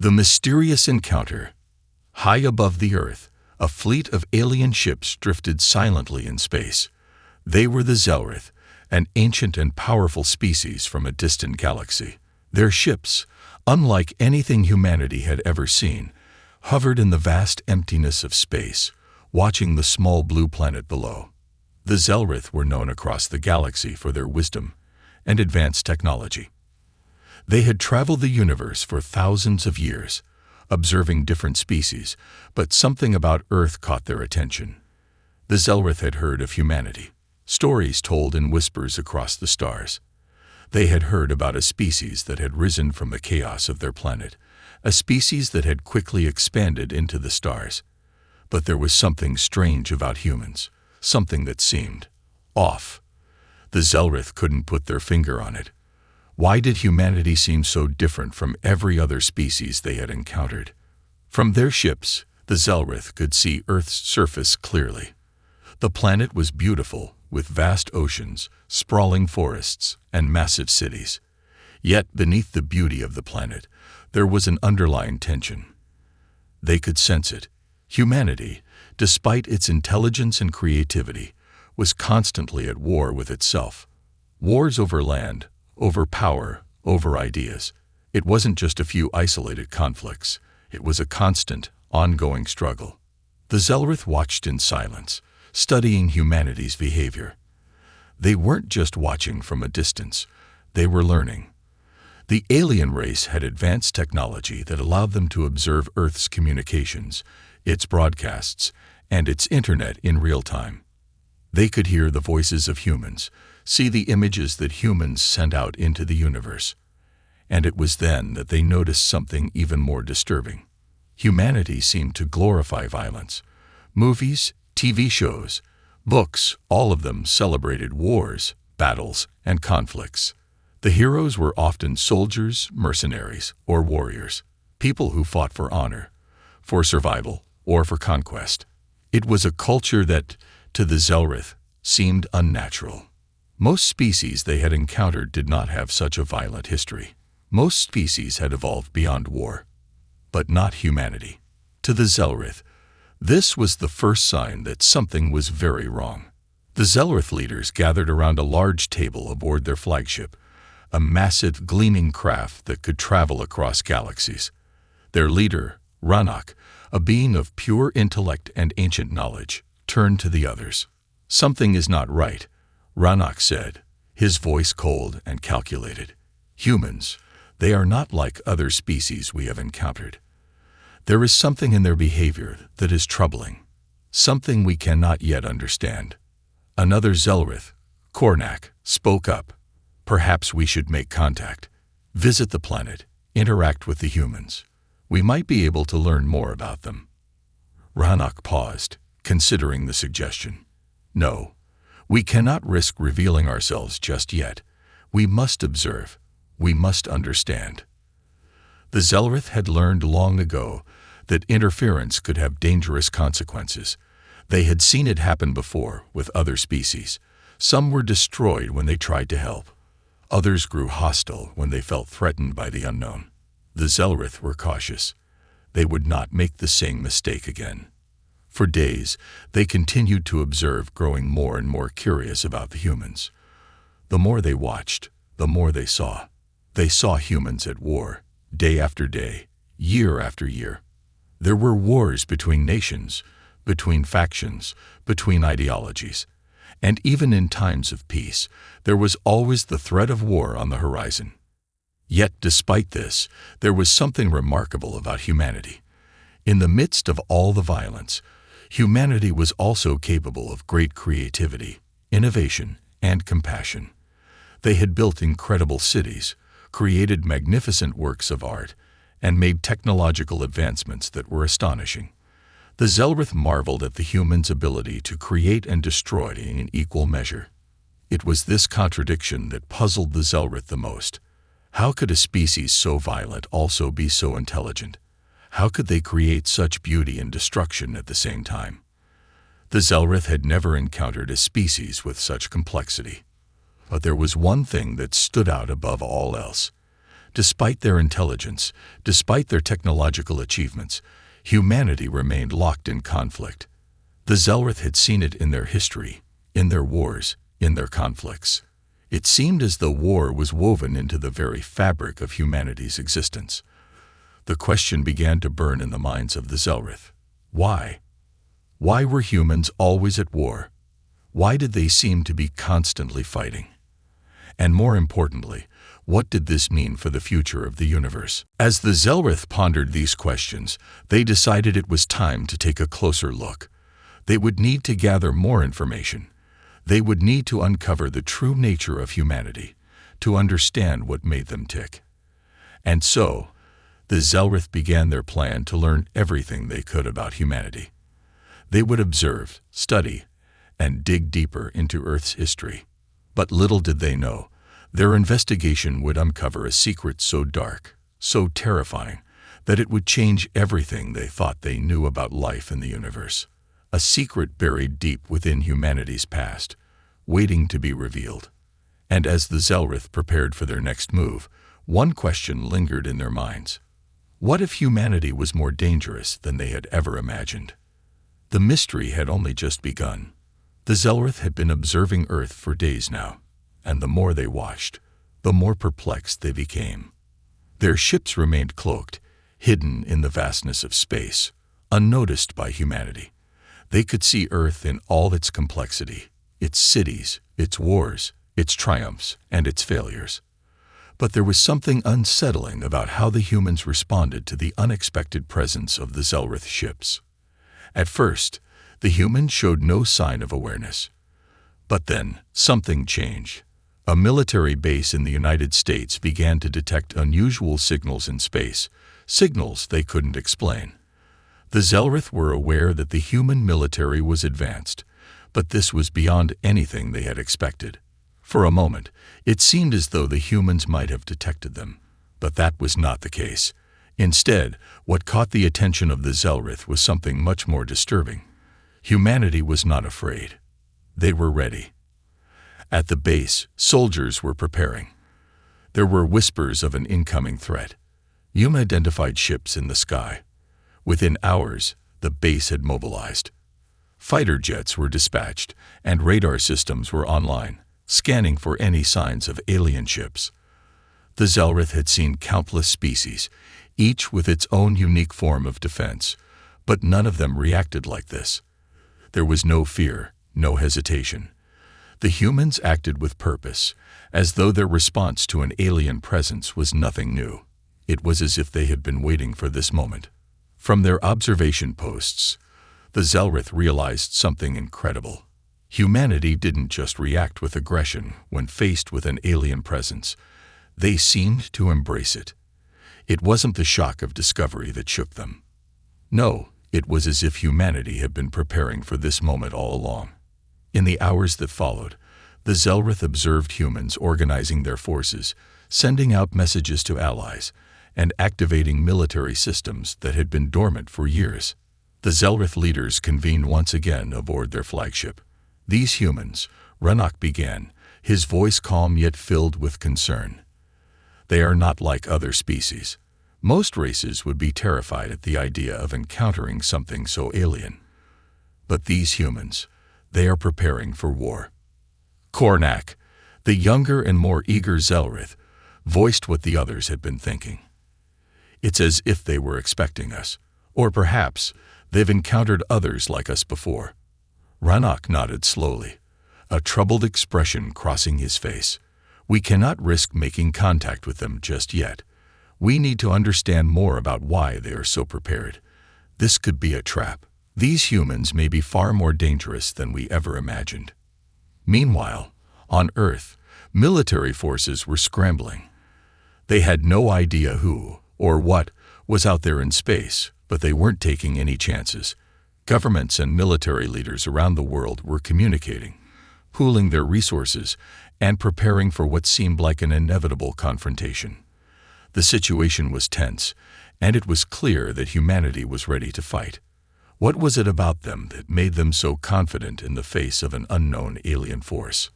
The mysterious encounter. High above the Earth, a fleet of alien ships drifted silently in space. They were the Zelrith, an ancient and powerful species from a distant galaxy. Their ships, unlike anything humanity had ever seen, hovered in the vast emptiness of space, watching the small blue planet below. The Zelrith were known across the galaxy for their wisdom and advanced technology. They had traveled the universe for thousands of years, observing different species, but something about Earth caught their attention. The Zelrith had heard of humanity, stories told in whispers across the stars. They had heard about a species that had risen from the chaos of their planet, a species that had quickly expanded into the stars. But there was something strange about humans, something that seemed off. The Zelrith couldn't put their finger on it. Why did humanity seem so different from every other species they had encountered? From their ships, the Zelrith could see Earth's surface clearly. The planet was beautiful, with vast oceans, sprawling forests, and massive cities. Yet beneath the beauty of the planet, there was an underlying tension. They could sense it. Humanity, despite its intelligence and creativity, was constantly at war with itself. Wars over land, over power, over ideas. It wasn't just a few isolated conflicts. It was a constant, ongoing struggle. The Zelrith watched in silence, studying humanity's behavior. They weren't just watching from a distance. They were learning. The alien race had advanced technology that allowed them to observe Earth's communications, its broadcasts, and its internet in real time. They could hear the voices of humans, see the images that humans sent out into the universe. And it was then that they noticed something even more disturbing. Humanity seemed to glorify violence. Movies, TV shows, books, all of them celebrated wars, battles, and conflicts. The heroes were often soldiers, mercenaries, or warriors, people who fought for honor, for survival, or for conquest. It was a culture that, to the Zelrith, seemed unnatural. Most species they had encountered did not have such a violent history. Most species had evolved beyond war, but not humanity. To the Zelrith, this was the first sign that something was very wrong. The Zelrith leaders gathered around a large table aboard their flagship, a massive gleaming craft that could travel across galaxies. Their leader, Rannoch, a being of pure intellect and ancient knowledge, turned to the others. "Something is not right," Rannoch said, his voice cold and calculated. "Humans, they are not like other species we have encountered. There is something in their behavior that is troubling, something we cannot yet understand." Another Zelrith, Kornak, spoke up. "Perhaps we should make contact, visit the planet, interact with the humans. We might be able to learn more about them." Rannoch paused, considering the suggestion. "No, we cannot risk revealing ourselves just yet. We must observe. We must understand." The Zelrith had learned long ago that interference could have dangerous consequences. They had seen it happen before with other species. Some were destroyed when they tried to help. Others grew hostile when they felt threatened by the unknown. The Zelrith were cautious. They would not make the same mistake again. For days, they continued to observe, growing more and more curious about the humans. The more they watched, the more they saw. They saw humans at war, day after day, year after year. There were wars between nations, between factions, between ideologies. And even in times of peace, there was always the threat of war on the horizon. Yet, despite this, there was something remarkable about humanity. In the midst of all the violence, humanity was also capable of great creativity, innovation, and compassion. They had built incredible cities, created magnificent works of art, and made technological advancements that were astonishing. The Zelrith marveled at the humans' ability to create and destroy in equal measure. It was this contradiction that puzzled the Zelrith the most. How could a species so violent also be so intelligent? How could they create such beauty and destruction at the same time? The Zelrith had never encountered a species with such complexity. But there was one thing that stood out above all else. Despite their intelligence, despite their technological achievements, humanity remained locked in conflict. The Zelrith had seen it in their history, in their wars, in their conflicts. It seemed as though war was woven into the very fabric of humanity's existence. The question began to burn in the minds of the Zelrith. Why? Why were humans always at war? Why did they seem to be constantly fighting? And more importantly, what did this mean for the future of the universe? As the Zelrith pondered these questions, they decided it was time to take a closer look. They would need to gather more information. They would need to uncover the true nature of humanity, to understand what made them tick. And so, the Zelrith began their plan to learn everything they could about humanity. They would observe, study, and dig deeper into Earth's history. But little did they know, their investigation would uncover a secret so dark, so terrifying, that it would change everything they thought they knew about life in the universe. A secret buried deep within humanity's past, waiting to be revealed. And as the Zelrith prepared for their next move, one question lingered in their minds. What if humanity was more dangerous than they had ever imagined? The mystery had only just begun. The Zelrith had been observing Earth for days now, and the more they watched, the more perplexed they became. Their ships remained cloaked, hidden in the vastness of space, unnoticed by humanity. They could see Earth in all its complexity, its cities, its wars, its triumphs, and its failures. But there was something unsettling about how the humans responded to the unexpected presence of the Zelrith ships. At first, the humans showed no sign of awareness. But then, something changed. A military base in the United States began to detect unusual signals in space, signals they couldn't explain. The Zelrith were aware that the human military was advanced, but this was beyond anything they had expected. For a moment, it seemed as though the humans might have detected them, but that was not the case. Instead, what caught the attention of the Zelrith was something much more disturbing. Humanity was not afraid. They were ready. At the base, soldiers were preparing. There were whispers of an incoming threat. Human-identified ships in the sky. Within hours, the base had mobilized. Fighter jets were dispatched, and radar systems were online, scanning for any signs of alien ships. The Zelrith had seen countless species, each with its own unique form of defense, but none of them reacted like this. There was no fear, no hesitation. The humans acted with purpose, as though their response to an alien presence was nothing new. It was as if they had been waiting for this moment. From their observation posts, the Zelrith realized something incredible. Humanity didn't just react with aggression when faced with an alien presence. They seemed to embrace it. It wasn't the shock of discovery that shook them. No, it was as if humanity had been preparing for this moment all along. In the hours that followed, the Zelrith observed humans organizing their forces, sending out messages to allies, and activating military systems that had been dormant for years. The Zelrith leaders convened once again aboard their flagship. These humans, Rannoch began, his voice calm yet filled with concern. They are not like other species. Most races would be terrified at the idea of encountering something so alien. But these humans, they are preparing for war. Cornac, the younger and more eager Zelrith, voiced what the others had been thinking. It's as if they were expecting us, or perhaps they've encountered others like us before. Rannoch nodded slowly, a troubled expression crossing his face. We cannot risk making contact with them just yet. We need to understand more about why they are so prepared. This could be a trap. These humans may be far more dangerous than we ever imagined. Meanwhile, on Earth, military forces were scrambling. They had no idea who, or what, was out there in space, but they weren't taking any chances. Governments and military leaders around the world were communicating, pooling their resources, and preparing for what seemed like an inevitable confrontation. The situation was tense, and it was clear that humanity was ready to fight. What was it about them that made them so confident in the face of an unknown alien force?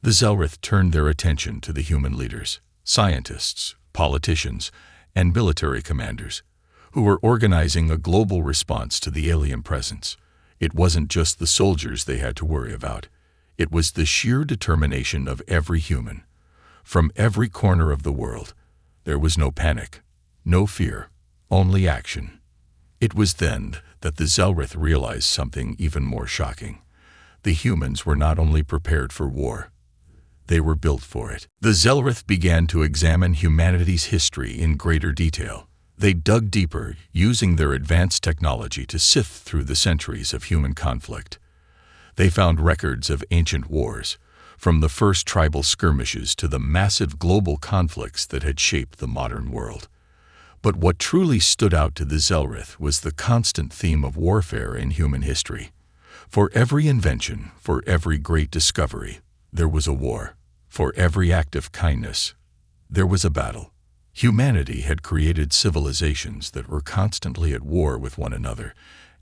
The Zelrith turned their attention to the human leaders, scientists, politicians, and military commanders, who were organizing a global response to the alien presence. It wasn't just the soldiers they had to worry about. It was the sheer determination of every human. From every corner of the world, there was no panic, no fear, only action. It was then that the Zelrith realized something even more shocking. The humans were not only prepared for war, they were built for it. The Zelrith began to examine humanity's history in greater detail. They dug deeper, using their advanced technology to sift through the centuries of human conflict. They found records of ancient wars, from the first tribal skirmishes to the massive global conflicts that had shaped the modern world. But what truly stood out to the Zelrith was the constant theme of warfare in human history. For every invention, for every great discovery, there was a war. For every act of kindness, there was a battle. Humanity had created civilizations that were constantly at war with one another,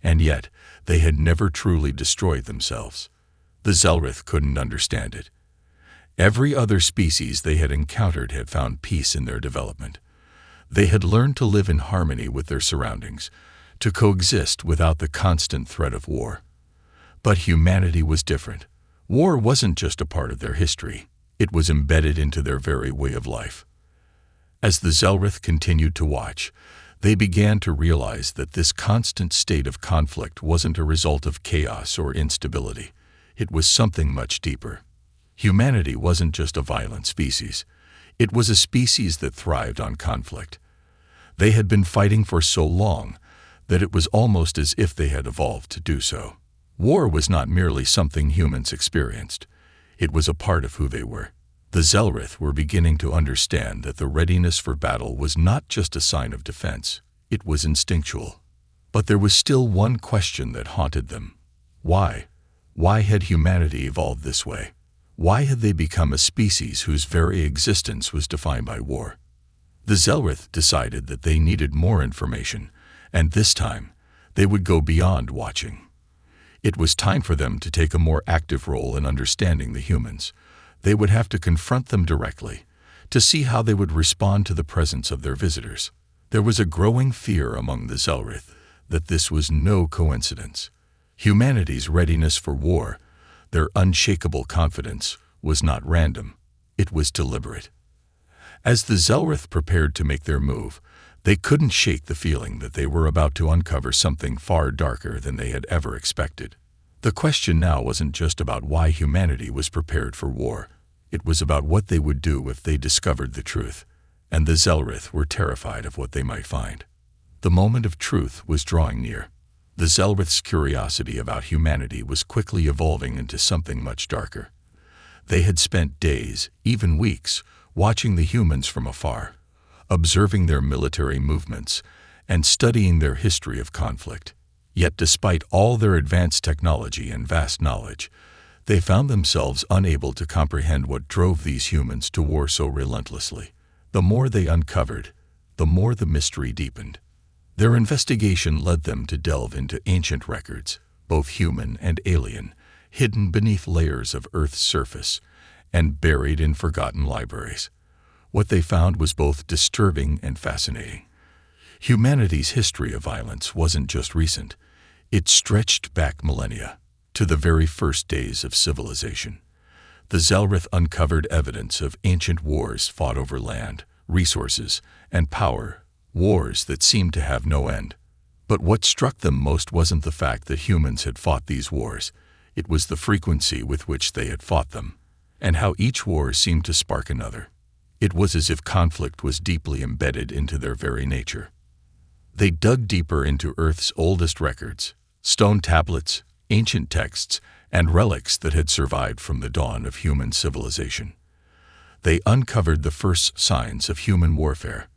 and yet they had never truly destroyed themselves. The Zelrith couldn't understand it. Every other species they had encountered had found peace in their development. They had learned to live in harmony with their surroundings, to coexist without the constant threat of war. But humanity was different. War wasn't just a part of their history. It was embedded into their very way of life. As the Zelrith continued to watch, they began to realize that this constant state of conflict wasn't a result of chaos or instability. It was something much deeper. Humanity wasn't just a violent species. It was a species that thrived on conflict. They had been fighting for so long that it was almost as if they had evolved to do so. War was not merely something humans experienced. It was a part of who they were. The Zelrith were beginning to understand that the readiness for battle was not just a sign of defense. It was instinctual. But there was still one question that haunted them. Why? Why had humanity evolved this way? Why had they become a species whose very existence was defined by war? The Zelrith decided that they needed more information, and this time, they would go beyond watching. It was time for them to take a more active role in understanding the humans. They would have to confront them directly, to see how they would respond to the presence of their visitors. There was a growing fear among the Zelrith that this was no coincidence. Humanity's readiness for war, their unshakable confidence, was not random. It was deliberate. As the Zelrith prepared to make their move, they couldn't shake the feeling that they were about to uncover something far darker than they had ever expected. The question now wasn't just about why humanity was prepared for war. It was about what they would do if they discovered the truth, and the Zelrith were terrified of what they might find. The moment of truth was drawing near. The Zelrith's curiosity about humanity was quickly evolving into something much darker. They had spent days, even weeks, watching the humans from afar, observing their military movements, and studying their history of conflict. Yet despite all their advanced technology and vast knowledge, they found themselves unable to comprehend what drove these humans to war so relentlessly. The more they uncovered, the more the mystery deepened. Their investigation led them to delve into ancient records, both human and alien, hidden beneath layers of Earth's surface and buried in forgotten libraries. What they found was both disturbing and fascinating. Humanity's history of violence wasn't just recent. It stretched back millennia, to the very first days of civilization. The Zelrith uncovered evidence of ancient wars fought over land, resources, and power, wars that seemed to have no end. But what struck them most wasn't the fact that humans had fought these wars. It was the frequency with which they had fought them, and how each war seemed to spark another. It was as if conflict was deeply embedded into their very nature. They dug deeper into Earth's oldest records, stone tablets, ancient texts, and relics that had survived from the dawn of human civilization. They uncovered the first signs of human warfare,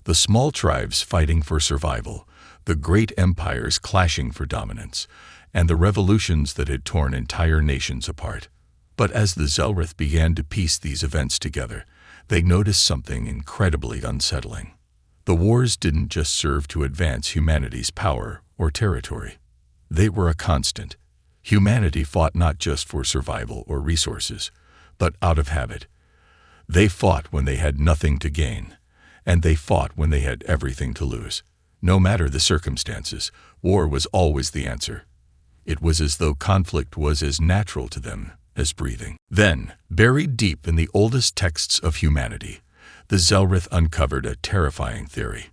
the small tribes fighting for survival, the great empires clashing for dominance, and the revolutions that had torn entire nations apart. But as the Zelrith began to piece these events together, they noticed something incredibly unsettling. The wars didn't just serve to advance humanity's power or territory. They were a constant. Humanity fought not just for survival or resources, but out of habit. They fought when they had nothing to gain, and they fought when they had everything to lose. No matter the circumstances, war was always the answer. It was as though conflict was as natural to them as breathing. Then, buried deep in the oldest texts of humanity, the Zelrith uncovered a terrifying theory.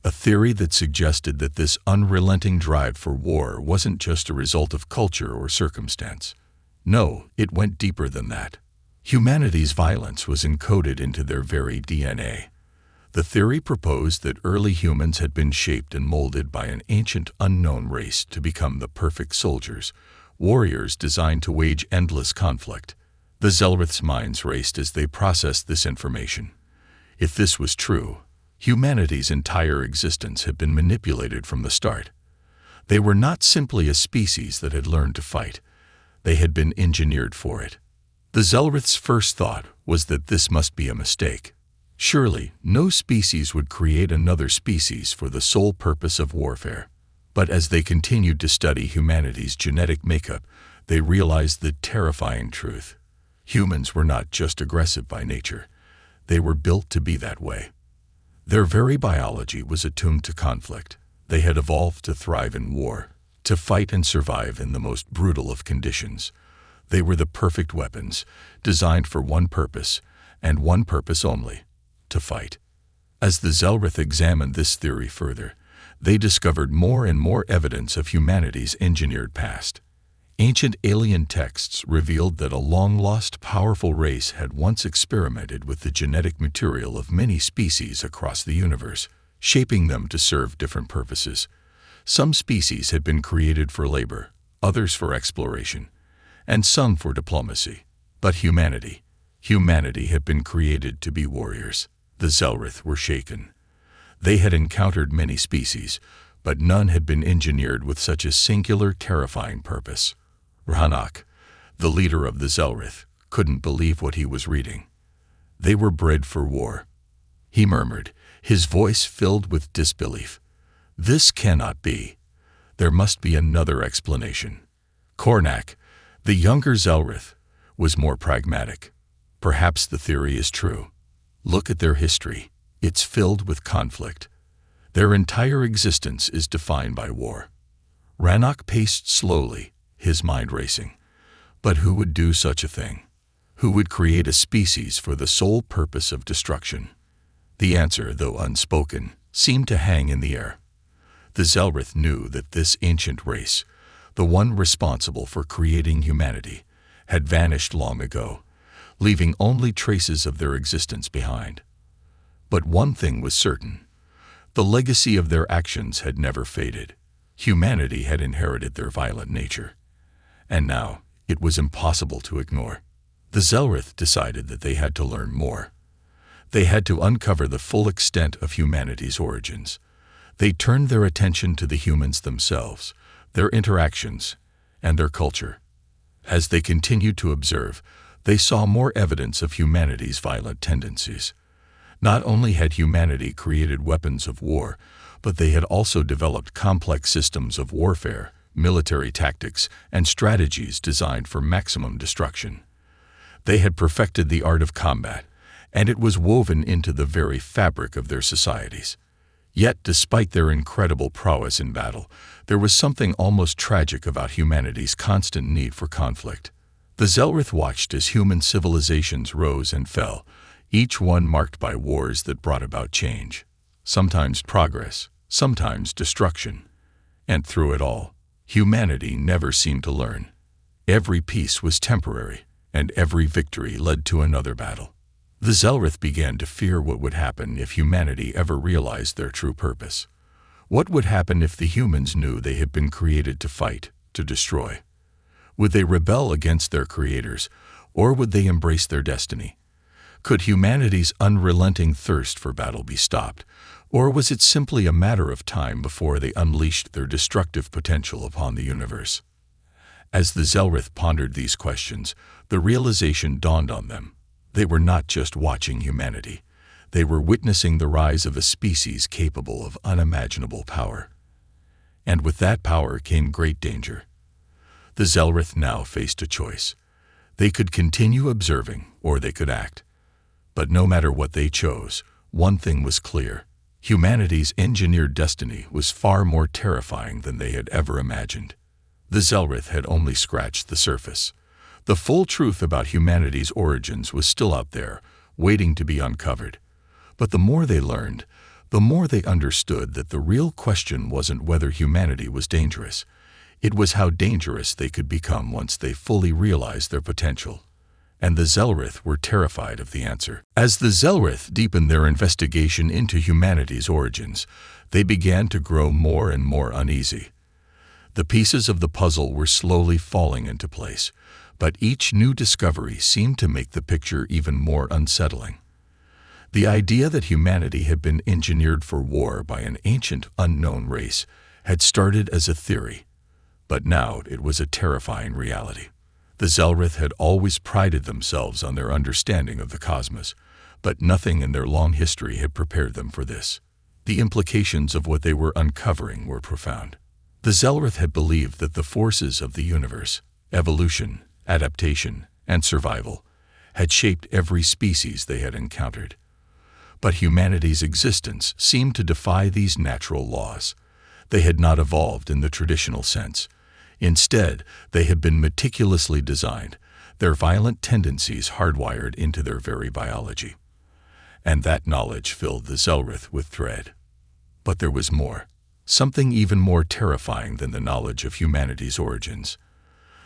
A theory that suggested that this unrelenting drive for war wasn't just a result of culture or circumstance. No, it went deeper than that. Humanity's violence was encoded into their very DNA. The theory proposed that early humans had been shaped and molded by an ancient unknown race to become the perfect soldiers, warriors designed to wage endless conflict. The Zelrith's minds raced as they processed this information. If this was true, humanity's entire existence had been manipulated from the start. They were not simply a species that had learned to fight. They had been engineered for it. The Zelrith's first thought was that this must be a mistake. Surely, no species would create another species for the sole purpose of warfare. But as they continued to study humanity's genetic makeup, they realized the terrifying truth. Humans were not just aggressive by nature. They were built to be that way. Their very biology was attuned to conflict. They had evolved to thrive in war, to fight and survive in the most brutal of conditions. They were the perfect weapons, designed for one purpose, and one purpose only: to fight. As the Zelrith examined this theory further, they discovered more and more evidence of humanity's engineered past. Ancient alien texts revealed that a long-lost powerful race had once experimented with the genetic material of many species across the universe, shaping them to serve different purposes. Some species had been created for labor, others for exploration, and some for diplomacy. But humanity had been created to be warriors. The Zelrith were shaken. They had encountered many species, but none had been engineered with such a singular, terrifying purpose. Ranak, the leader of the Zelrith, couldn't believe what he was reading. They were bred for war. He murmured, his voice filled with disbelief. This cannot be. There must be another explanation. Kornak, the younger Zelrith, was more pragmatic. Perhaps the theory is true. Look at their history. It's filled with conflict. Their entire existence is defined by war. Ranak paced slowly, his mind racing. But who would do such a thing? Who would create a species for the sole purpose of destruction? The answer, though unspoken, seemed to hang in the air. The Zelrith knew that this ancient race, the one responsible for creating humanity, had vanished long ago, leaving only traces of their existence behind. But one thing was certain: the legacy of their actions had never faded. Humanity had inherited their violent nature, and now it was impossible to ignore. The Zelrith decided that they had to learn more. They had to uncover the full extent of humanity's origins. They turned their attention to the humans themselves, their interactions, and their culture. As they continued to observe, they saw more evidence of humanity's violent tendencies. Not only had humanity created weapons of war, but they had also developed complex systems of warfare, military tactics, and strategies designed for maximum destruction. They had perfected the art of combat, and it was woven into the very fabric of their societies. Yet, despite their incredible prowess in battle, there was something almost tragic about humanity's constant need for conflict. The Zelrith watched as human civilizations rose and fell, each one marked by wars that brought about change. Sometimes progress, sometimes destruction. And through it all, humanity never seemed to learn. Every peace was temporary, and every victory led to another battle. The Zelrith began to fear what would happen if humanity ever realized their true purpose. What would happen if the humans knew they had been created to fight, to destroy? Would they rebel against their creators, or would they embrace their destiny? Could humanity's unrelenting thirst for battle be stopped, or was it simply a matter of time before they unleashed their destructive potential upon the universe? As the Zelrith pondered these questions, the realization dawned on them. They were not just watching humanity. They were witnessing the rise of a species capable of unimaginable power. And with that power came great danger. The Zelrith now faced a choice. They could continue observing, or they could act. But no matter what they chose, One thing was clear: humanity's engineered destiny was far more terrifying than they had ever imagined. The Zelrith had only scratched the surface. The full truth about humanity's origins was still out there, waiting to be uncovered. But the more they learned, the more they understood that the real question wasn't whether humanity was dangerous. It was how dangerous they could become once they fully realized their potential. And the Zelrith were terrified of the answer. As the Zelrith deepened their investigation into humanity's origins, they began to grow more and more uneasy. The pieces of the puzzle were slowly falling into place, but each new discovery seemed to make the picture even more unsettling. The idea that humanity had been engineered for war by an ancient, unknown race had started as a theory, but now it was a terrifying reality. The Zelrith had always prided themselves on their understanding of the cosmos, but nothing in their long history had prepared them for this. The implications of what they were uncovering were profound. The Zelrith had believed that the forces of the universe, evolution, adaptation, and survival, had shaped every species they had encountered. But humanity's existence seemed to defy these natural laws. They had not evolved in the traditional sense. Instead, they had been meticulously designed, their violent tendencies hardwired into their very biology. And that knowledge filled the Zelrith with dread. But there was more, something even more terrifying than the knowledge of humanity's origins.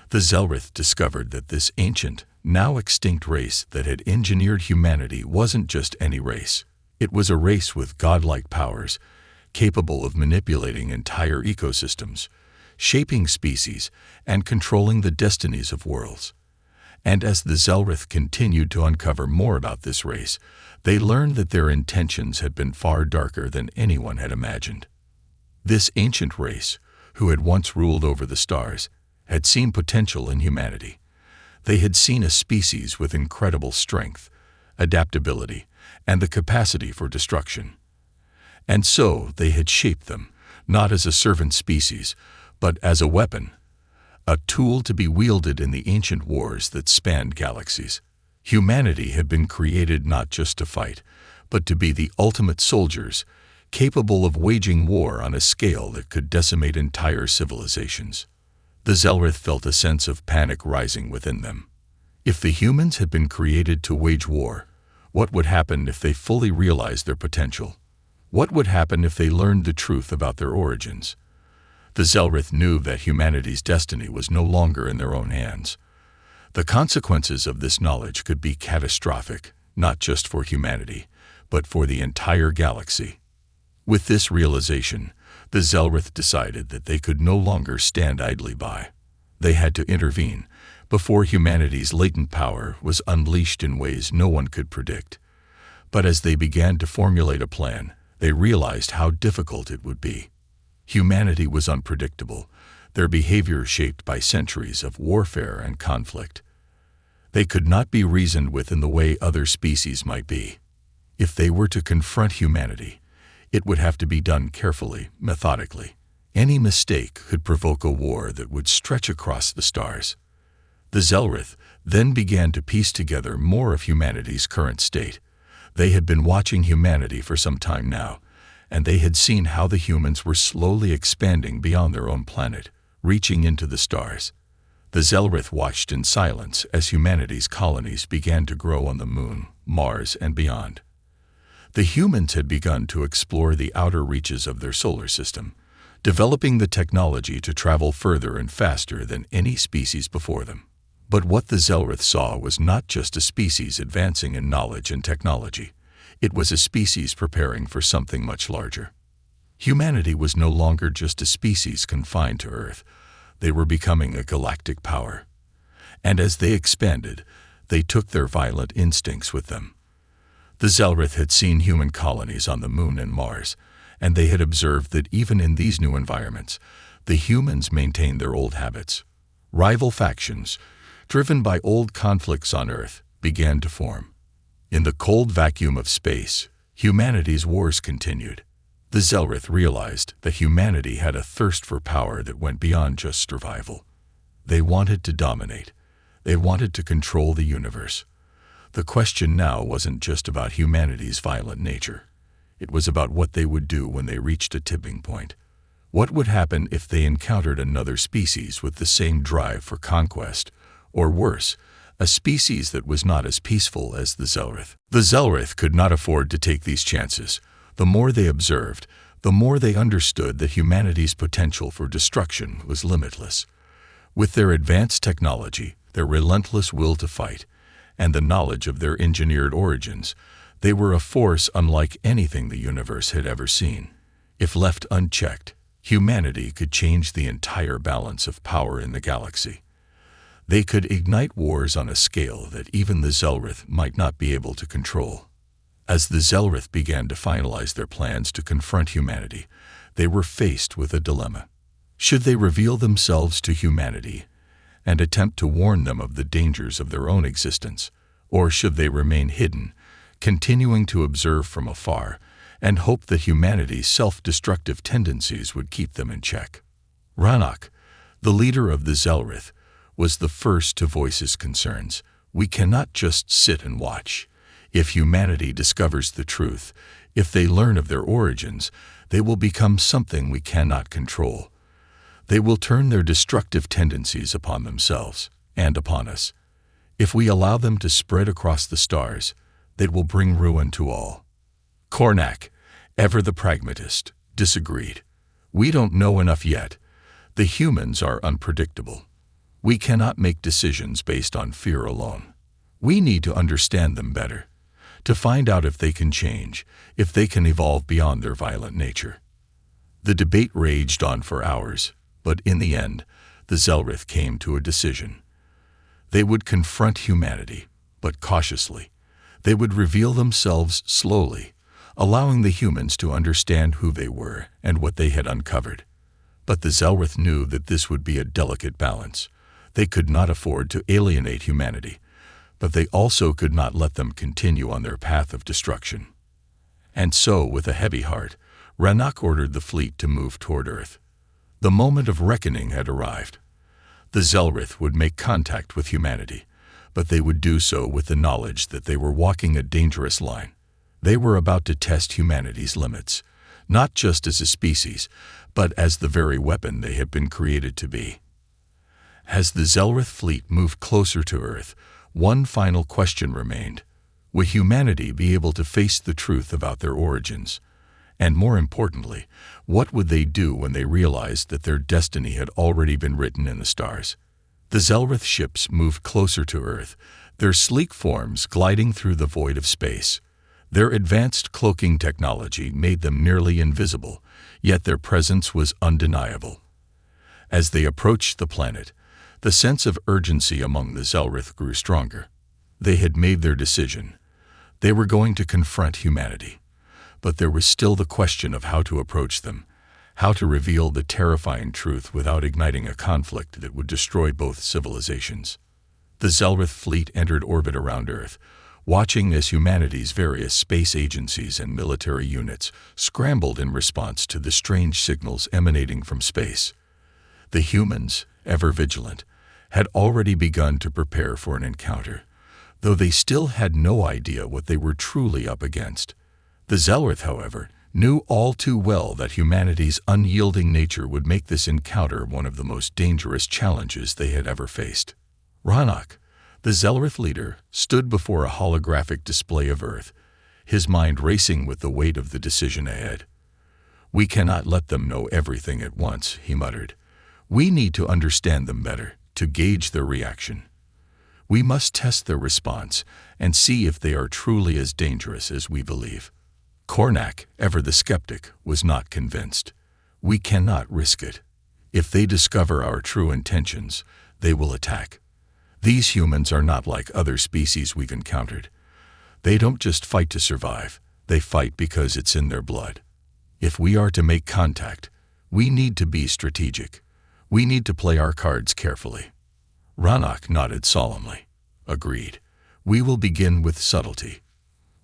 The Zelrith discovered that this ancient, now extinct race that had engineered humanity wasn't just any race. It was a race with godlike powers, capable of manipulating entire ecosystems, shaping species, and controlling the destinies of worlds. And as the Zelrith continued to uncover more about this race, they learned that their intentions had been far darker than anyone had imagined. This ancient race, who had once ruled over the stars, had seen potential in humanity. They had seen a species with incredible strength, adaptability, and the capacity for destruction. And so they had shaped them, not as a servant species, but as a weapon, a tool to be wielded in the ancient wars that spanned galaxies. Humanity had been created not just to fight, but to be the ultimate soldiers, capable of waging war on a scale that could decimate entire civilizations. The Zelrith felt a sense of panic rising within them. If the humans had been created to wage war, what would happen if they fully realized their potential? What would happen if they learned the truth about their origins? The Zelrith knew that humanity's destiny was no longer in their own hands. The consequences of this knowledge could be catastrophic, not just for humanity, but for the entire galaxy. With this realization, the Zelrith decided that they could no longer stand idly by. They had to intervene before humanity's latent power was unleashed in ways no one could predict. But as they began to formulate a plan, they realized how difficult it would be. Humanity was unpredictable, their behavior shaped by centuries of warfare and conflict. They could not be reasoned with in the way other species might be. If they were to confront humanity, it would have to be done carefully, methodically. Any mistake could provoke a war that would stretch across the stars. The Zelrith then began to piece together more of humanity's current state. They had been watching humanity for some time now, and they had seen how the humans were slowly expanding beyond their own planet, reaching into the stars. The Zelrith watched in silence as humanity's colonies began to grow on the Moon, Mars, and beyond. The humans had begun to explore the outer reaches of their solar system, developing the technology to travel further and faster than any species before them. But what the Zelrith saw was not just a species advancing in knowledge and technology. It was a species preparing for something much larger. Humanity was no longer just a species confined to Earth. They were becoming a galactic power. And as they expanded, they took their violent instincts with them. The Zelrith had seen human colonies on the Moon and Mars, and they had observed that even in these new environments, the humans maintained their old habits. Rival factions, driven by old conflicts on Earth, began to form. In the cold vacuum of space, humanity's wars continued. The Zelrith realized that humanity had a thirst for power that went beyond just survival. They wanted to dominate. They wanted to control the universe. The question now wasn't just about humanity's violent nature. It was about what they would do when they reached a tipping point. What would happen if they encountered another species with the same drive for conquest, or worse, a species that was not as peaceful as the Zelrith? The Zelrith could not afford to take these chances. The more they observed, the more they understood that humanity's potential for destruction was limitless. With their advanced technology, their relentless will to fight, and the knowledge of their engineered origins, they were a force unlike anything the universe had ever seen. If left unchecked, humanity could change the entire balance of power in the galaxy. They could ignite wars on a scale that even the Zelrith might not be able to control. As the Zelrith began to finalize their plans to confront humanity, they were faced with a dilemma. Should they reveal themselves to humanity and attempt to warn them of the dangers of their own existence, or should they remain hidden, continuing to observe from afar and hope that humanity's self-destructive tendencies would keep them in check? Rannoch, the leader of the Zelrith, was the first to voice his concerns. We cannot just sit and watch. If humanity discovers the truth, if they learn of their origins, they will become something we cannot control. They will turn their destructive tendencies upon themselves and upon us. If we allow them to spread across the stars, they will bring ruin to all. Cornac, ever the pragmatist, disagreed. We don't know enough yet. The humans are unpredictable. We cannot make decisions based on fear alone. We need to understand them better, to find out if they can change, if they can evolve beyond their violent nature. The debate raged on for hours, but in the end, the Zelrith came to a decision. They would confront humanity, but cautiously. They would reveal themselves slowly, allowing the humans to understand who they were and what they had uncovered. But the Zelrith knew that this would be a delicate balance. They could not afford to alienate humanity, but they also could not let them continue on their path of destruction. And so, with a heavy heart, Rannoch ordered the fleet to move toward Earth. The moment of reckoning had arrived. The Zelrith would make contact with humanity, but they would do so with the knowledge that they were walking a dangerous line. They were about to test humanity's limits, not just as a species, but as the very weapon they had been created to be. As the Zelrith fleet moved closer to Earth, one final question remained. Would humanity be able to face the truth about their origins? And more importantly, what would they do when they realized that their destiny had already been written in the stars? The Zelrith ships moved closer to Earth, their sleek forms gliding through the void of space. Their advanced cloaking technology made them nearly invisible, yet their presence was undeniable. As they approached the planet, the sense of urgency among the Zelrith grew stronger. They had made their decision. They were going to confront humanity. But there was still the question of how to approach them, how to reveal the terrifying truth without igniting a conflict that would destroy both civilizations. The Zelrith fleet entered orbit around Earth, watching as humanity's various space agencies and military units scrambled in response to the strange signals emanating from space. The humans, ever vigilant, had already begun to prepare for an encounter, though they still had no idea what they were truly up against. The Zelrith, however, knew all too well that humanity's unyielding nature would make this encounter one of the most dangerous challenges they had ever faced. Rannoch, the Zelrith leader, stood before a holographic display of Earth, his mind racing with the weight of the decision ahead. "We cannot let them know everything at once," he muttered. "We need to understand them better, to gauge their reaction. We must test their response and see if they are truly as dangerous as we believe." Cornac, ever the skeptic, was not convinced. "We cannot risk it. If they discover our true intentions, they will attack. These humans are not like other species we've encountered. They don't just fight to survive, they fight because it's in their blood. If we are to make contact, we need to be strategic. We need to play our cards carefully." Rannoch nodded solemnly. "Agreed. We will begin with subtlety.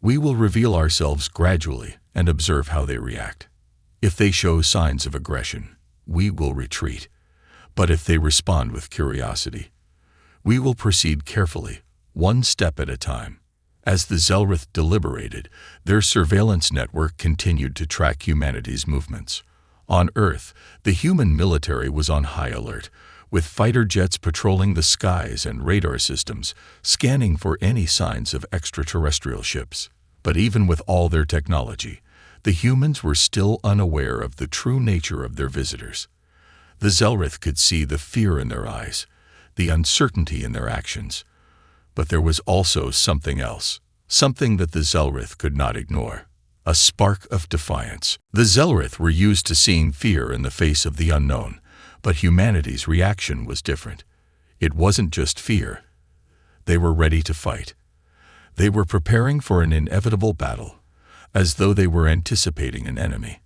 We will reveal ourselves gradually and observe how they react. If they show signs of aggression, we will retreat. But if they respond with curiosity, we will proceed carefully, one step at a time. As the Zelrith deliberated, their surveillance network continued to track humanity's movements. On Earth, the human military was on high alert, with fighter jets patrolling the skies and radar systems, scanning for any signs of extraterrestrial ships. But even with all their technology, the humans were still unaware of the true nature of their visitors. The Zelrith could see the fear in their eyes, the uncertainty in their actions. But there was also something else, something that the Zelrith could not ignore. A spark of defiance. The Zelrith were used to seeing fear in the face of the unknown, but humanity's reaction was different. It wasn't just fear. They were ready to fight. They were preparing for an inevitable battle, as though they were anticipating an enemy.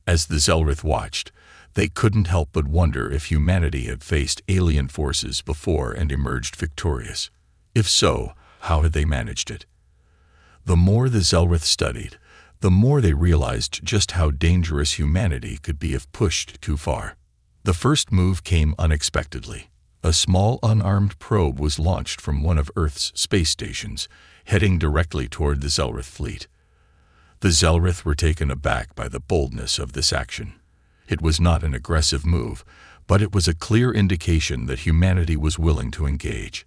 As the Zelrith watched, they couldn't help but wonder if humanity had faced alien forces before and emerged victorious. If so, how had they managed it? The more the Zelrith studied, the more they realized just how dangerous humanity could be if pushed too far. The first move came unexpectedly. A small unarmed probe was launched from one of Earth's space stations, heading directly toward the Zelrith fleet. The Zelrith were taken aback by the boldness of this action. It was not an aggressive move, but it was a clear indication that humanity was willing to engage.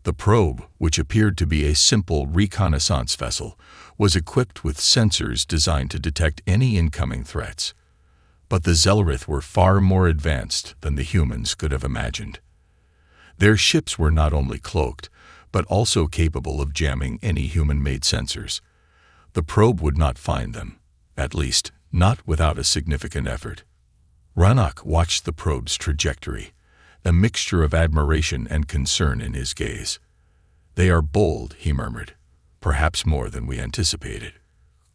The probe, which appeared to be a simple reconnaissance vessel, was equipped with sensors designed to detect any incoming threats. But the Zelrith were far more advanced than the humans could have imagined. Their ships were not only cloaked, but also capable of jamming any human-made sensors. The probe would not find them, at least not without a significant effort. Rannoch watched the probe's trajectory, a mixture of admiration and concern in his gaze. "They are bold," he murmured, "perhaps more than we anticipated."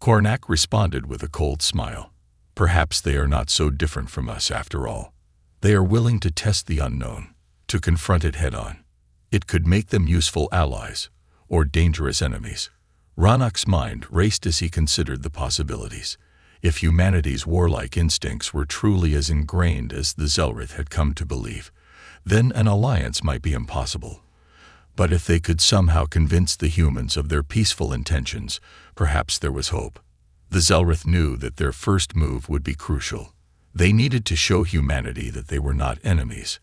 Cornac responded with a cold smile. "Perhaps they are not so different from us after all. They are willing to test the unknown, to confront it head-on. It could make them useful allies, or dangerous enemies." Rannach's mind raced as he considered the possibilities. If humanity's warlike instincts were truly as ingrained as the Zelrith had come to believe, then an alliance might be impossible. But if they could somehow convince the humans of their peaceful intentions, perhaps there was hope. The Zelrith knew that their first move would be crucial. They needed to show humanity that they were not enemies,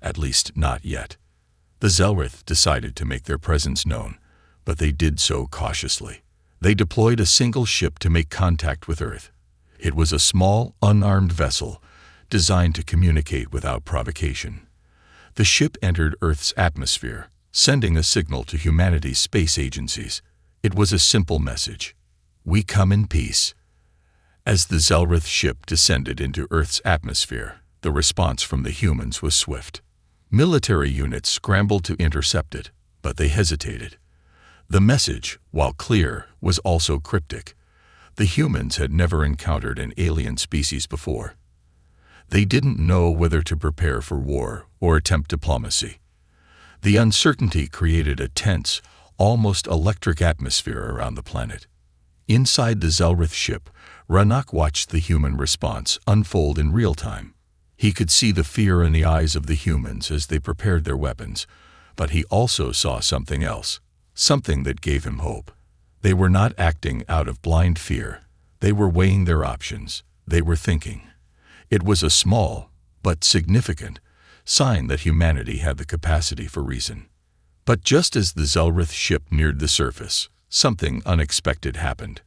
at least not yet. The Zelrith decided to make their presence known, but they did so cautiously. They deployed a single ship to make contact with Earth. It was a small, unarmed vessel, designed to communicate without provocation. The ship entered Earth's atmosphere, sending a signal to humanity's space agencies. It was a simple message: "We come in peace." As the Zelrith ship descended into Earth's atmosphere, the response from the humans was swift. Military units scrambled to intercept it, but they hesitated. The message, while clear, was also cryptic. The humans had never encountered an alien species before. They didn't know whether to prepare for war or attempt diplomacy. The uncertainty created a tense, almost electric atmosphere around the planet. Inside the Zelrith ship, Rannoch watched the human response unfold in real time. He could see the fear in the eyes of the humans as they prepared their weapons, but he also saw something else, something that gave him hope. They were not acting out of blind fear. They were weighing their options. They were thinking. It was a small, but significant, sign that humanity had the capacity for reason. But just as the Zelrith ship neared the surface, something unexpected happened.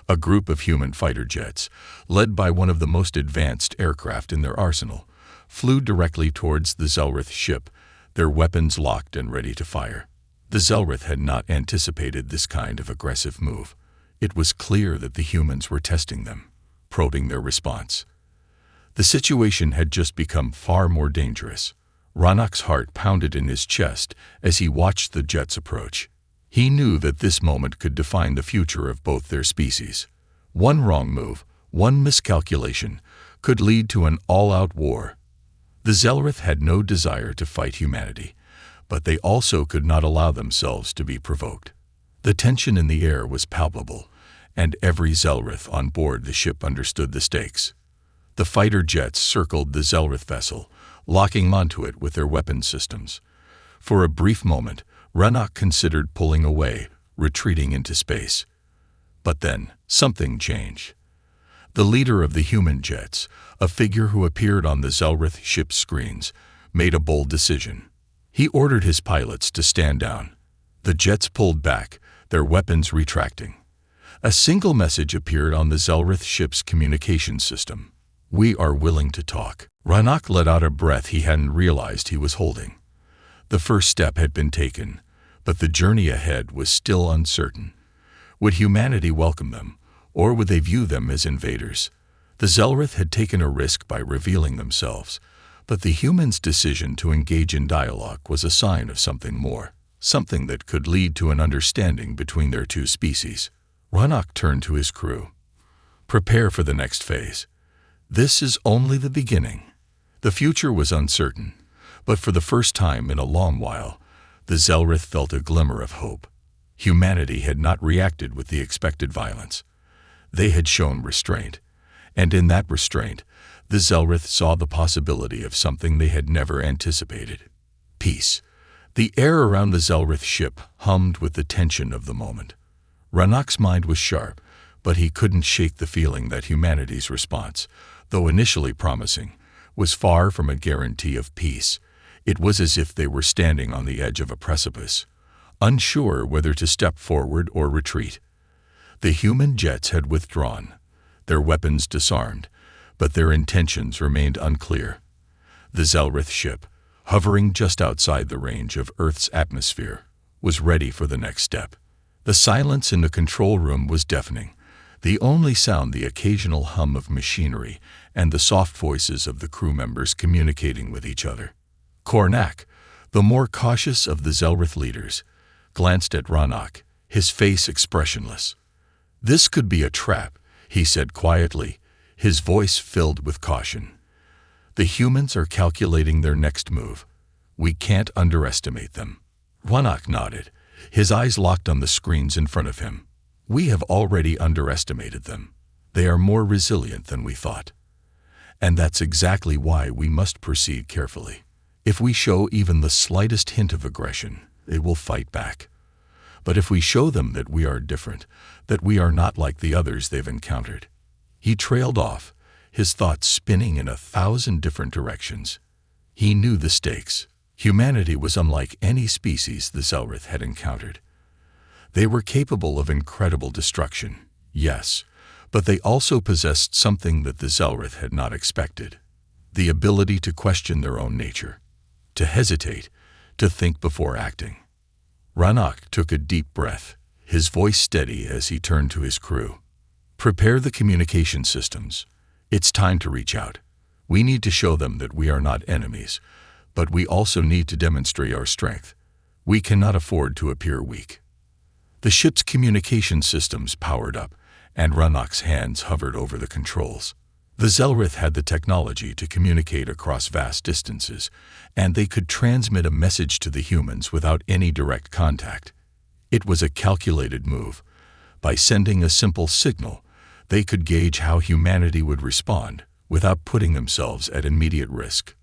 A group of human fighter jets, led by one of the most advanced aircraft in their arsenal, flew directly towards the Zelrith ship, their weapons locked and ready to fire. The Zelrith had not anticipated this kind of aggressive move. It was clear that the humans were testing them, probing their response. The situation had just become far more dangerous. Rannoch's heart pounded in his chest as he watched the jets approach. He knew that this moment could define the future of both their species. One wrong move, one miscalculation, could lead to an all-out war. The Zelrith had no desire to fight humanity, but they also could not allow themselves to be provoked. The tension in the air was palpable, and every Zelrith on board the ship understood the stakes. The fighter jets circled the Zelrith vessel, locking onto it with their weapon systems. For a brief moment, Rannoch considered pulling away, retreating into space. But then, something changed. The leader of the human jets, a figure who appeared on the Zelrith ship's screens, made a bold decision. He ordered his pilots to stand down. The jets pulled back, their weapons retracting. A single message appeared on the Zelrith ship's communication system. "We are willing to talk." Rannoch let out a breath he hadn't realized he was holding. The first step had been taken, but the journey ahead was still uncertain. Would humanity welcome them, or would they view them as invaders? The Zelrith had taken a risk by revealing themselves, but the humans' decision to engage in dialogue was a sign of something more, something that could lead to an understanding between their two species. Rannoch turned to his crew. "Prepare for the next phase. This is only the beginning." The future was uncertain, but for the first time in a long while, the Zelrith felt a glimmer of hope. Humanity had not reacted with the expected violence. They had shown restraint, and in that restraint, the Zelrith saw the possibility of something they had never anticipated: peace. The air around the Zelrith ship hummed with the tension of the moment. Rannoch's mind was sharp, but he couldn't shake the feeling that humanity's response, though initially promising, was far from a guarantee of peace. It was as if they were standing on the edge of a precipice, unsure whether to step forward or retreat. The human jets had withdrawn, their weapons disarmed, but their intentions remained unclear. The Zelrith ship, hovering just outside the range of Earth's atmosphere, was ready for the next step. The silence in the control room was deafening, the only sound the occasional hum of machinery and the soft voices of the crew members communicating with each other. Cornac, the more cautious of the Zelrith leaders, glanced at Rannoch, his face expressionless. "This could be a trap," he said quietly, his voice filled with caution. "The humans are calculating their next move. We can't underestimate them." Rannoch nodded, his eyes locked on the screens in front of him. "We have already underestimated them. They are more resilient than we thought. And that's exactly why we must proceed carefully. If we show even the slightest hint of aggression, they will fight back. But if we show them that we are different, that we are not like the others they've encountered." He trailed off, his thoughts spinning in 1,000 different directions. He knew the stakes. Humanity was unlike any species the Zelrith had encountered. They were capable of incredible destruction, yes, but they also possessed something that the Zelrith had not expected: the ability to question their own nature, to hesitate, to think before acting. Rannoch took a deep breath, his voice steady as he turned to his crew. "Prepare the communication systems. It's time to reach out. We need to show them that we are not enemies, but we also need to demonstrate our strength. We cannot afford to appear weak." The ship's communication systems powered up, and Rannoch's hands hovered over the controls. The Zelrith had the technology to communicate across vast distances, and they could transmit a message to the humans without any direct contact. It was a calculated move. By sending a simple signal, they could gauge how humanity would respond without putting themselves at immediate risk.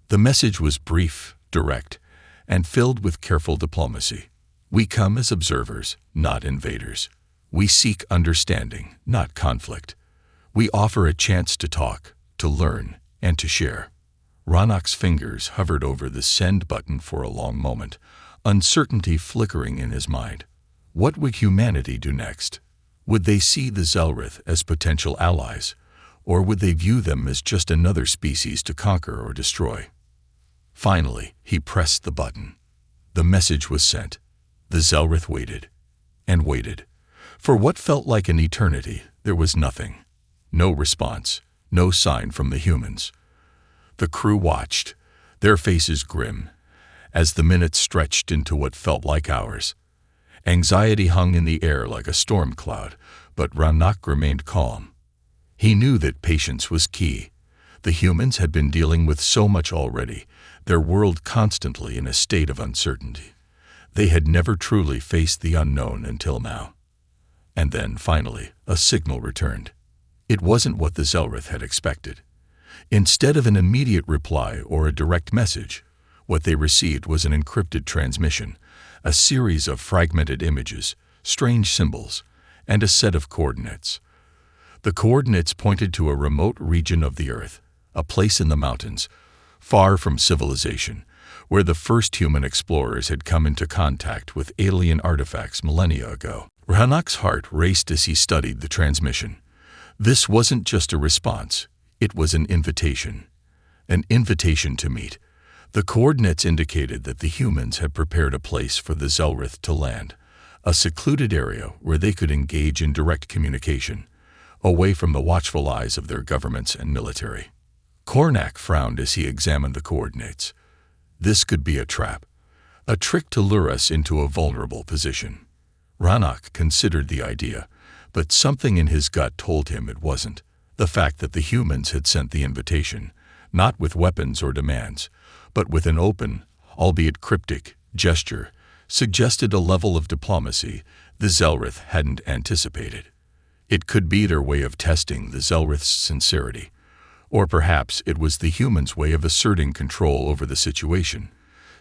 The message was brief, direct, and filled with careful diplomacy. "We come as observers, not invaders. We seek understanding, not conflict. We offer a chance to talk, to learn, and to share." Rannoch's fingers hovered over the send button for a long moment, uncertainty flickering in his mind. What would humanity do next? Would they see the Zelrith as potential allies, or would they view them as just another species to conquer or destroy? Finally, he pressed the button. The message was sent. The Zelrith waited, and waited. For what felt like an eternity, there was nothing. No response, no sign from the humans. The crew watched, their faces grim, as the minutes stretched into what felt like hours. Anxiety hung in the air like a storm cloud, but Rannoch remained calm. He knew that patience was key. The humans had been dealing with so much already, their world constantly in a state of uncertainty. They had never truly faced the unknown until now. And then, finally, a signal returned. It wasn't what the Zelrith had expected. Instead of an immediate reply or a direct message, what they received was an encrypted transmission, a series of fragmented images, strange symbols, and a set of coordinates. The coordinates pointed to a remote region of the Earth, a place in the mountains, far from civilization, where the first human explorers had come into contact with alien artifacts millennia ago. Rannoch's heart raced as he studied the transmission. This wasn't just a response, it was an invitation. An invitation to meet. The coordinates indicated that the humans had prepared a place for the Zelrith to land, a secluded area where they could engage in direct communication, away from the watchful eyes of their governments and military. Cornac frowned as he examined the coordinates. This could be a trap, a trick to lure us into a vulnerable position. Rannoch considered the idea, but something in his gut told him it wasn't. The fact that the humans had sent the invitation, not with weapons or demands, but with an open, albeit cryptic, gesture, suggested a level of diplomacy the Zelrith hadn't anticipated. It could be their way of testing the Zelrith's sincerity, or perhaps it was the humans' way of asserting control over the situation,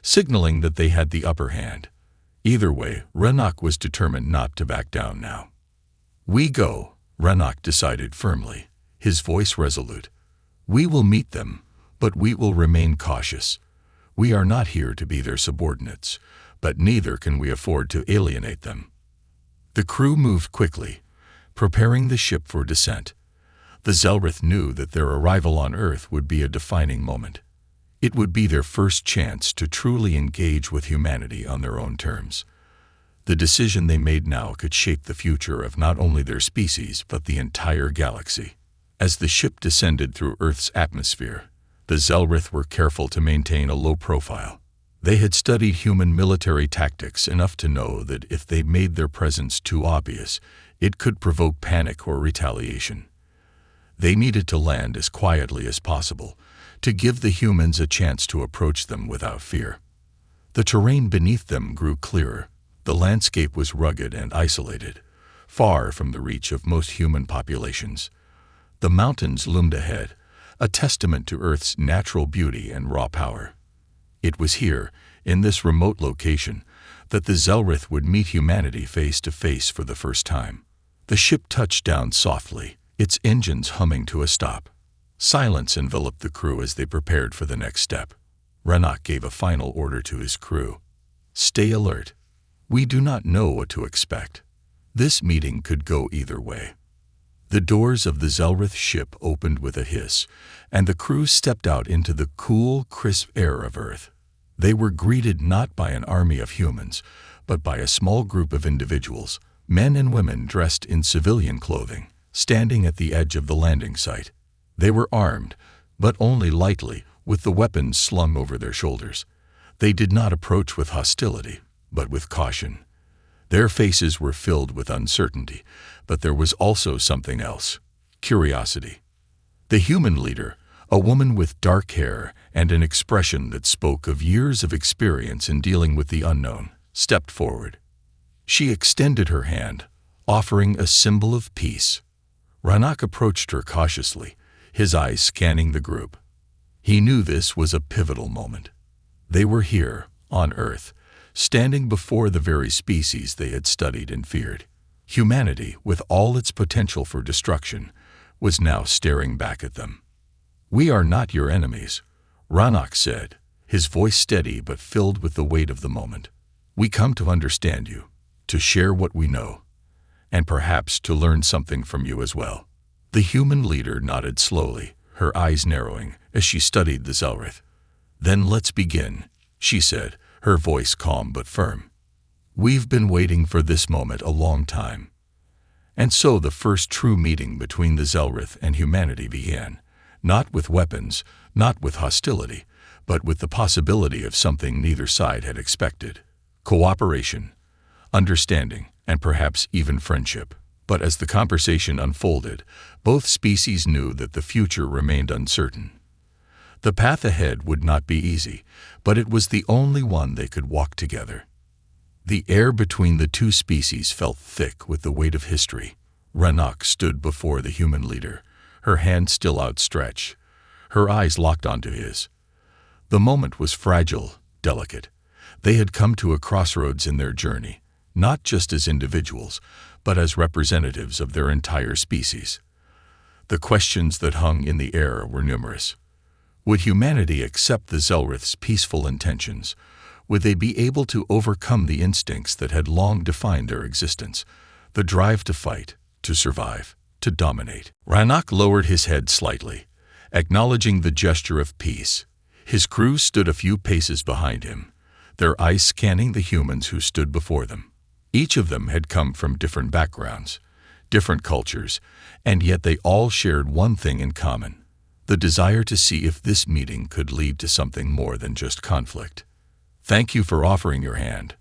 signaling that they had the upper hand. Either way, Rannoch was determined not to back down now. "We go," Rannoch decided firmly, his voice resolute. "We will meet them, but we will remain cautious. We are not here to be their subordinates, but neither can we afford to alienate them." The crew moved quickly, preparing the ship for descent. The Zelrith knew that their arrival on Earth would be a defining moment. It would be their first chance to truly engage with humanity on their own terms. The decision they made now could shape the future of not only their species but the entire galaxy. As the ship descended through Earth's atmosphere, the Zelrith were careful to maintain a low profile. They had studied human military tactics enough to know that if they made their presence too obvious, it could provoke panic or retaliation. They needed to land as quietly as possible, to give the humans a chance to approach them without fear. The terrain beneath them grew clearer. The landscape was rugged and isolated, far from the reach of most human populations. The mountains loomed ahead, a testament to Earth's natural beauty and raw power. It was here, in this remote location, that the Zelrith would meet humanity face to face for the first time. The ship touched down softly, its engines humming to a stop. Silence enveloped the crew as they prepared for the next step. Rannoch gave a final order to his crew. "Stay alert. We do not know what to expect. This meeting could go either way." The doors of the Zelrith ship opened with a hiss, and the crew stepped out into the cool, crisp air of Earth. They were greeted not by an army of humans, but by a small group of individuals, men and women dressed in civilian clothing, standing at the edge of the landing site. They were armed, but only lightly, with the weapons slung over their shoulders. They did not approach with hostility, but with caution. Their faces were filled with uncertainty, but there was also something else: curiosity. The human leader, a woman with dark hair and an expression that spoke of years of experience in dealing with the unknown, stepped forward. She extended her hand, offering a symbol of peace. Rannoch approached her cautiously, his eyes scanning the group. He knew this was a pivotal moment. They were here, on Earth, standing before the very species they had studied and feared. Humanity, with all its potential for destruction, was now staring back at them. "We are not your enemies," Rannoch said, his voice steady but filled with the weight of the moment. "We come to understand you, to share what we know, and perhaps to learn something from you as well." The human leader nodded slowly, her eyes narrowing, as she studied the Zelrith. "Then let's begin," she said, her voice calm but firm. "We've been waiting for this moment a long time." And so the first true meeting between the Zelrith and humanity began, not with weapons, not with hostility, but with the possibility of something neither side had expected: cooperation, understanding, and perhaps even friendship. But as the conversation unfolded, both species knew that the future remained uncertain. The path ahead would not be easy, but it was the only one they could walk together. The air between the two species felt thick with the weight of history. Rannoch stood before the human leader, her hand still outstretched, her eyes locked onto his. The moment was fragile, delicate. They had come to a crossroads in their journey, not just as individuals, but as representatives of their entire species. The questions that hung in the air were numerous. Would humanity accept the Zelrith's peaceful intentions? Would they be able to overcome the instincts that had long defined their existence, the drive to fight, to survive, to dominate? Rannoch lowered his head slightly, acknowledging the gesture of peace. His crew stood a few paces behind him, their eyes scanning the humans who stood before them. Each of them had come from different backgrounds, different cultures, and yet they all shared one thing in common: the desire to see if this meeting could lead to something more than just conflict. "Thank you for offering your hand,"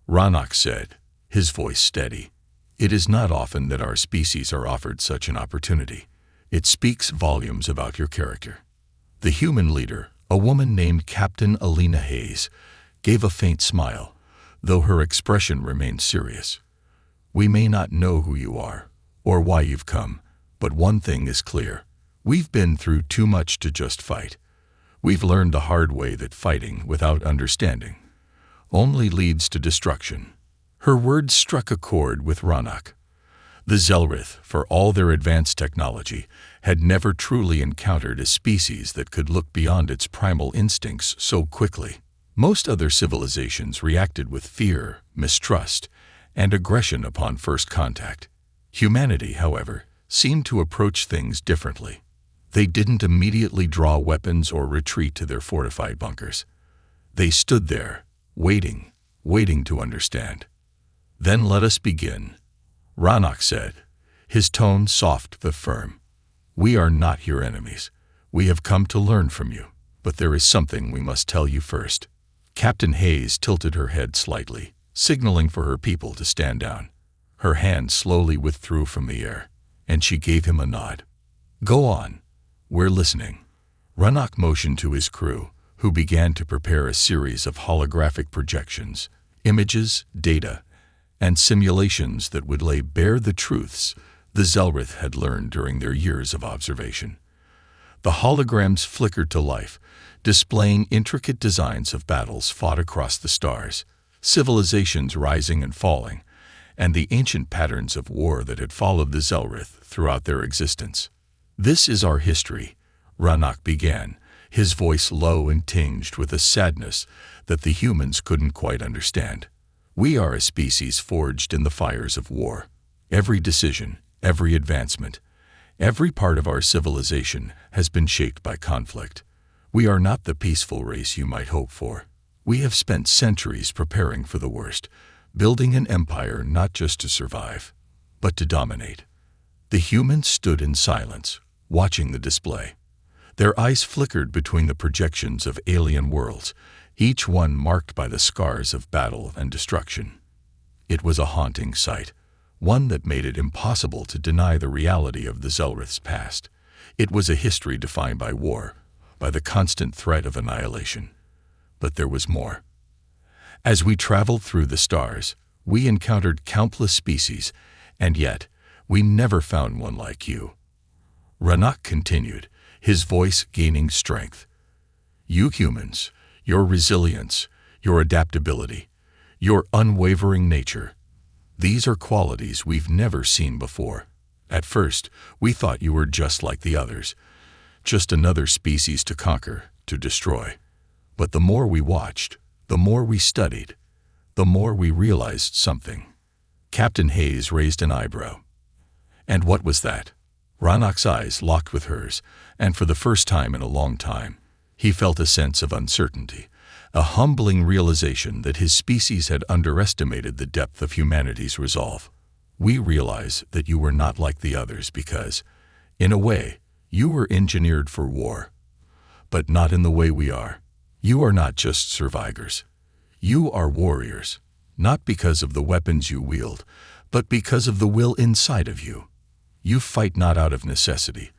Rannoch said, his voice steady. "It is not often that our species are offered such an opportunity. It speaks volumes about your character." The human leader, a woman named Captain Alina Hayes, gave a faint smile, though her expression remained serious. "We may not know who you are, or why you've come, but one thing is clear. We've been through too much to just fight. We've learned the hard way that fighting without understanding only leads to destruction." Her words struck a chord with Rannoch. The Zelrith, for all their advanced technology, had never truly encountered a species that could look beyond its primal instincts so quickly. Most other civilizations reacted with fear, mistrust, and aggression upon first contact. Humanity, however, seemed to approach things differently. They didn't immediately draw weapons or retreat to their fortified bunkers. They stood there, waiting to understand. "Then let us begin," Rannoch said, his tone soft but firm. "We are not your enemies. We have come to learn from you, but there is something we must tell you first." Captain Hayes tilted her head slightly, signaling for her people to stand down. Her hand slowly withdrew from the air, and she gave him a nod. "Go on. We're listening." Rannoch motioned to his crew, who began to prepare a series of holographic projections, images, data, and simulations that would lay bare the truths the Zelrith had learned during their years of observation. The holograms flickered to life, displaying intricate designs of battles fought across the stars, civilizations rising and falling, and the ancient patterns of war that had followed the Zelrith throughout their existence. "This is our history," Rannoch began, his voice low and tinged with a sadness that the humans couldn't quite understand. "We are a species forged in the fires of war. Every decision, every advancement, every part of our civilization has been shaped by conflict. We are not the peaceful race you might hope for. We have spent centuries preparing for the worst, building an empire not just to survive, but to dominate." The humans stood in silence, watching the display. Their eyes flickered between the projections of alien worlds, each one marked by the scars of battle and destruction. It was a haunting sight, one that made it impossible to deny the reality of the Zelrith's past. It was a history defined by war, by the constant threat of annihilation. But there was more. As we traveled through the stars, we encountered countless species, and yet we never found one like you. Rannoch continued, his voice gaining strength. "You humans, your resilience, your adaptability, your unwavering nature, these are qualities we've never seen before. At first, we thought you were just like the others, just another species to conquer, to destroy. But the more we watched, the more we studied, the more we realized something." Captain Hayes raised an eyebrow. "And what was that?" Rannoch's eyes locked with hers, and for the first time in a long time, he felt a sense of uncertainty, a humbling realization that his species had underestimated the depth of humanity's resolve. "We realize that you were not like the others because, in a way, you were engineered for war. But not in the way we are. You are not just survivors. You are warriors, not because of the weapons you wield, but because of the will inside of you. You fight not out of necessity,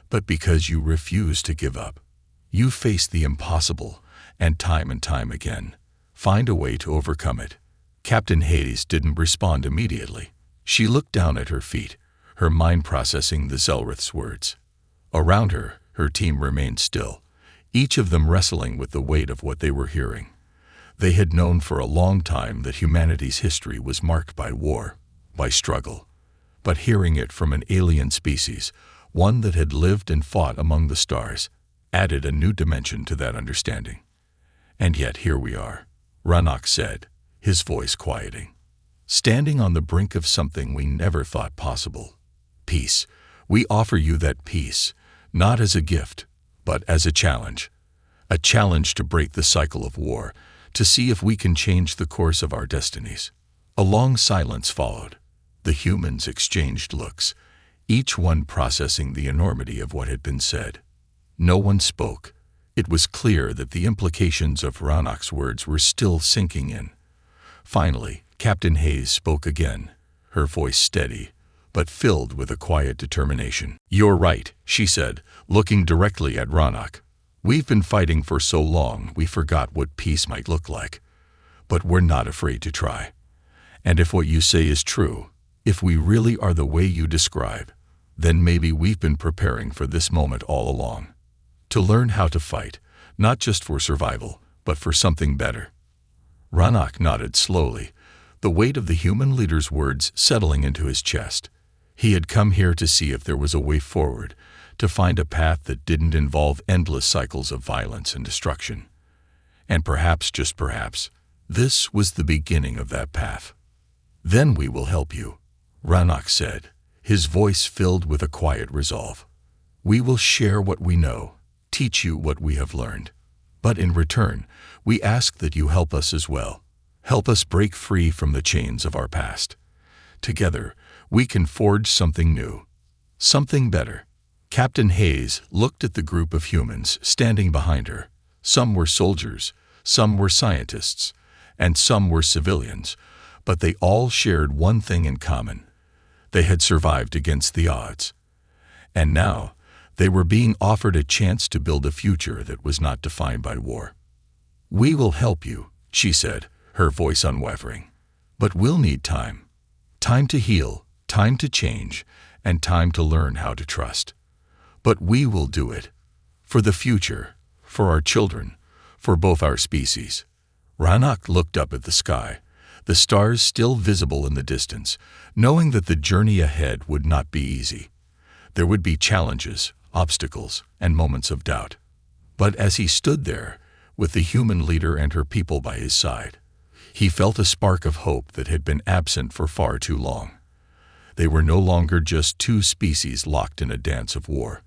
but because you refuse to give up. You face the impossible, and time again, find a way to overcome it." Captain Hayes didn't respond immediately. She looked down at her feet, her mind processing the Zelrith's words. Around her, her team remained still, each of them wrestling with the weight of what they were hearing. They had known for a long time that humanity's history was marked by war, by struggle. But hearing it from an alien species, one that had lived and fought among the stars, added a new dimension to that understanding. And yet here we are, Rannoch said, his voice quieting, standing on the brink of something we never thought possible. Peace. We offer you that peace, not as a gift, but as a challenge to break the cycle of war, to see if we can change the course of our destinies. A long silence followed. The humans exchanged looks, each one processing the enormity of what had been said. No one spoke. It was clear that the implications of Rannoch's words were still sinking in. Finally, Captain Hayes spoke again, her voice steady, but filled with a quiet determination. "You're right," she said, looking directly at Rannoch. "We've been fighting for so long we forgot what peace might look like. But we're not afraid to try. And if what you say is true, if we really are the way you describe, then maybe we've been preparing for this moment all along. To learn how to fight, not just for survival, but for something better." Rannoch nodded slowly, the weight of the human leader's words settling into his chest. He had come here to see if there was a way forward, to find a path that didn't involve endless cycles of violence and destruction. And perhaps, just perhaps, this was the beginning of that path. "Then we will help you," Rannoch said, his voice filled with a quiet resolve. "We will share what we know, teach you what we have learned. But in return, we ask that you help us as well. Help us break free from the chains of our past. Together, we can forge something new, something better." Captain Hayes looked at the group of humans standing behind her. Some were soldiers, some were scientists, and some were civilians, but they all shared one thing in common. They had survived against the odds. And now, they were being offered a chance to build a future that was not defined by war. "We will help you," she said, her voice unwavering. "But we'll need time. Time to heal, time to change, and time to learn how to trust. But we will do it. For the future, for our children, for both our species." Rannoch looked up at the sky, the stars still visible in the distance, knowing that the journey ahead would not be easy. There would be challenges, obstacles, and moments of doubt. But as he stood there, with the human leader and her people by his side, he felt a spark of hope that had been absent for far too long. They were no longer just two species locked in a dance of war.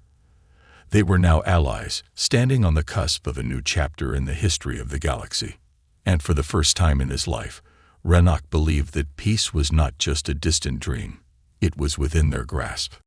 They were now allies, standing on the cusp of a new chapter in the history of the galaxy. And for the first time in his life, Rannoch believed that peace was not just a distant dream. It was within their grasp.